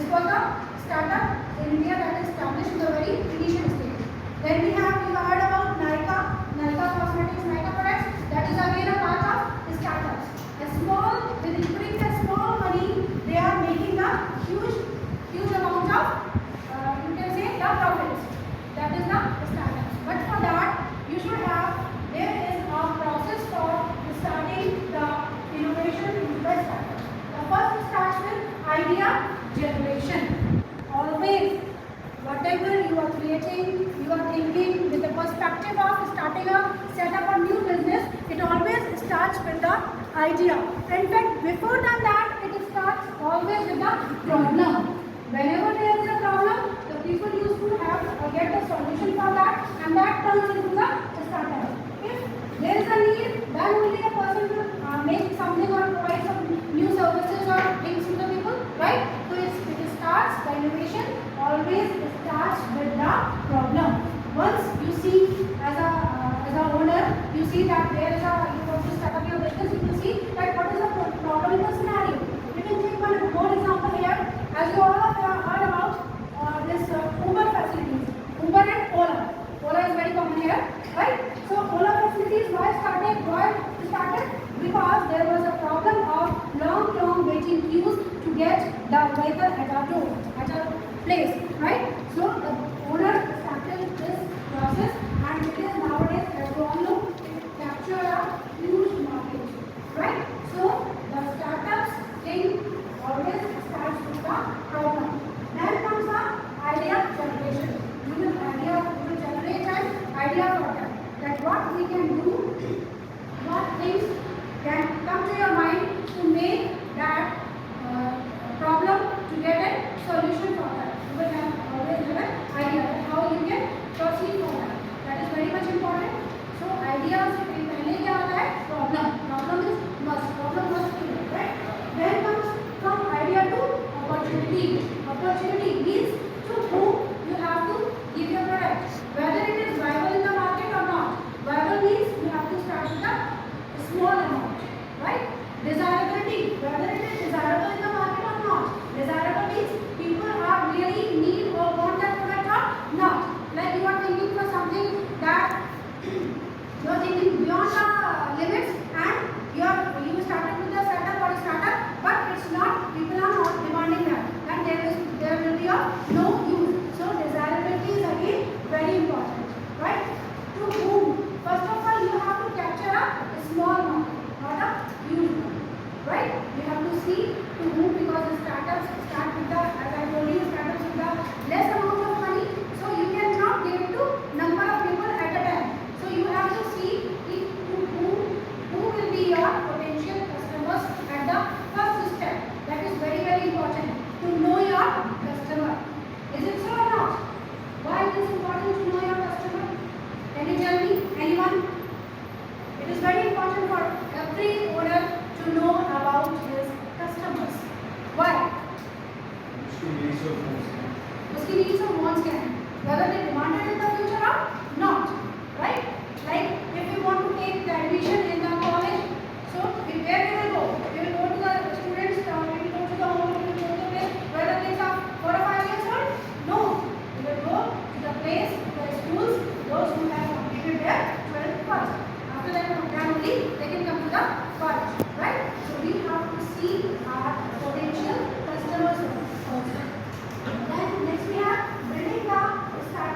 This was a startup in India that is established in the very initial stage. Then we have, you heard about Nykaa Cosmetics, Nykaa products. That is again a part of startups. With putting the small money, they are making a huge amount of, you can say, the profits. That is the startup. But for that, you should have, there is a process for starting the innovation in the startup. The first starts with idea generation. Always, whatever you are creating, you are thinking with the perspective of starting set up a new business, it always starts with the idea. In fact, before than that, it starts always with the problem. Whenever there is a problem, the people used to have get a solution for that, and that turns into the startup. If there is a need, then only a person will make something or provide some new services or things to the people, right? So it starts, the innovation always starts with the problem. Once you see as a owner, you see that there is you want to start up your business, you will see that what is the problem in the scenario. You can take one more example here. As you all have heard about this Uber facilities, Uber and Ola. Ola is very common here, right? So Ola facilities why started? Because there was a problem of long waiting queues to get the vehicle at our door, at our place, right? So the owner started this process, and it is nowadays, as you all know, it captures a huge market, right? So the startups thing always starts with the problem. Then comes the idea generation. You will generate an idea for that what we can do, what things can come to your mind to make that problem, to get a solution for that. You will always have an idea of how you can proceed for that. That is very much important. So ideas से पहले क्या आता है? Problem is must be there, right? Then comes from idea to opportunity. Opportunity means to whom you have to give your product, whether it is viable in the market or not. Viable means you have to start with a small amount, right? Desirability, whether it is desirable in the market or not. Desirable means people are really need or want that product or not. Like you are thinking for something that you are thinking beyond the limits, and you started with a setup or a startup, but it's not, people are not demanding that. Then there will be no use. So desirability is again very important, right? To whom? First of all, you have to capture a small market, not a huge one, right? You have to see to whom, because the startups start with the, as I told you, startups with the less amount of money, so you cannot give to number of people at a time. So you have to see who will be your potential customers at the first step. That is very important, to know your customer. Is it so or not? Why it is important to know your customer? Can you tell me? Anyone? It is very important for every owner to know about his customers. Why? Uski needs or wants क्या है? Whether they demand it in the future or not, right? Like if you want to take the admission in the college, so where we will go? We will go to the students, we will go to the home, we will go to the place where the kids are 4 or 5 years old? No. We will go to the place, the schools, those who have completed their 12th first. After that, only they can come to the college, right? So we have to see our potential customers also. Then next we have building the startup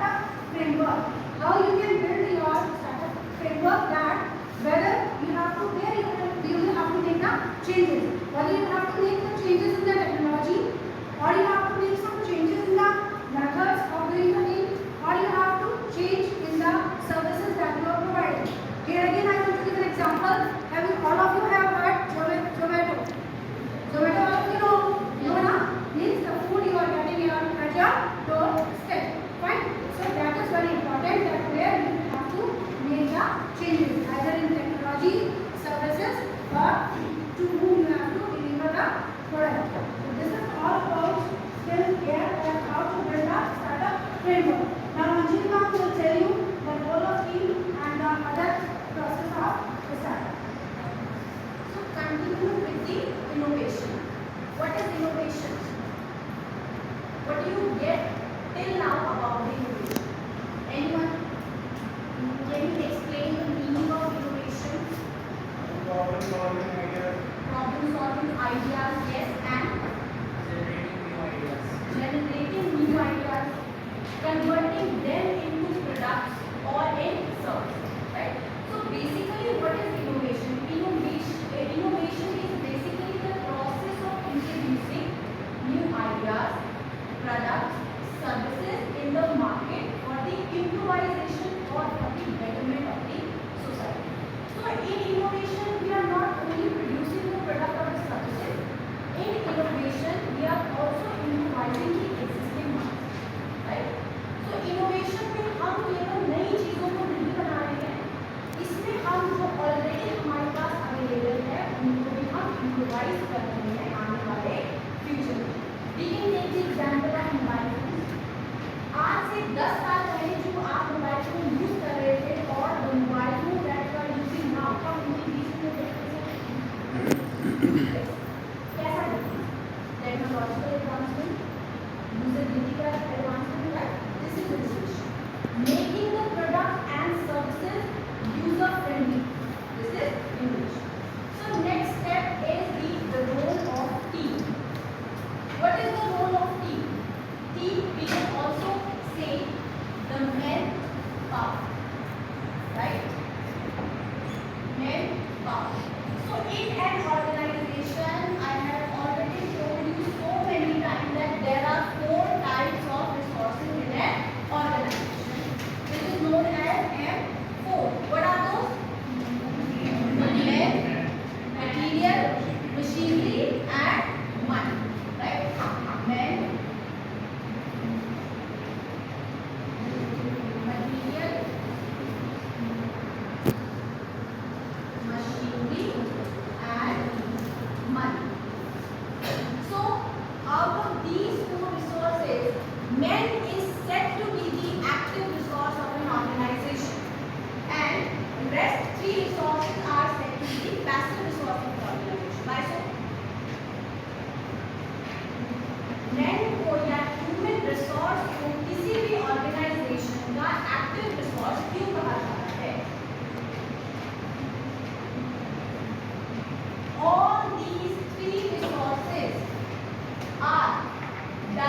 से 10 साल पहले जो आप mobile phone use कर रहे थे और mobile phone that you are using now, का उनके बीच में कैसा डिफरेंस? टेक्नोलॉजिकल एडवांसमेंट, यूजेबिलिटी का advancement, right? This is innovation, making the product and services user friendly. This is innovation.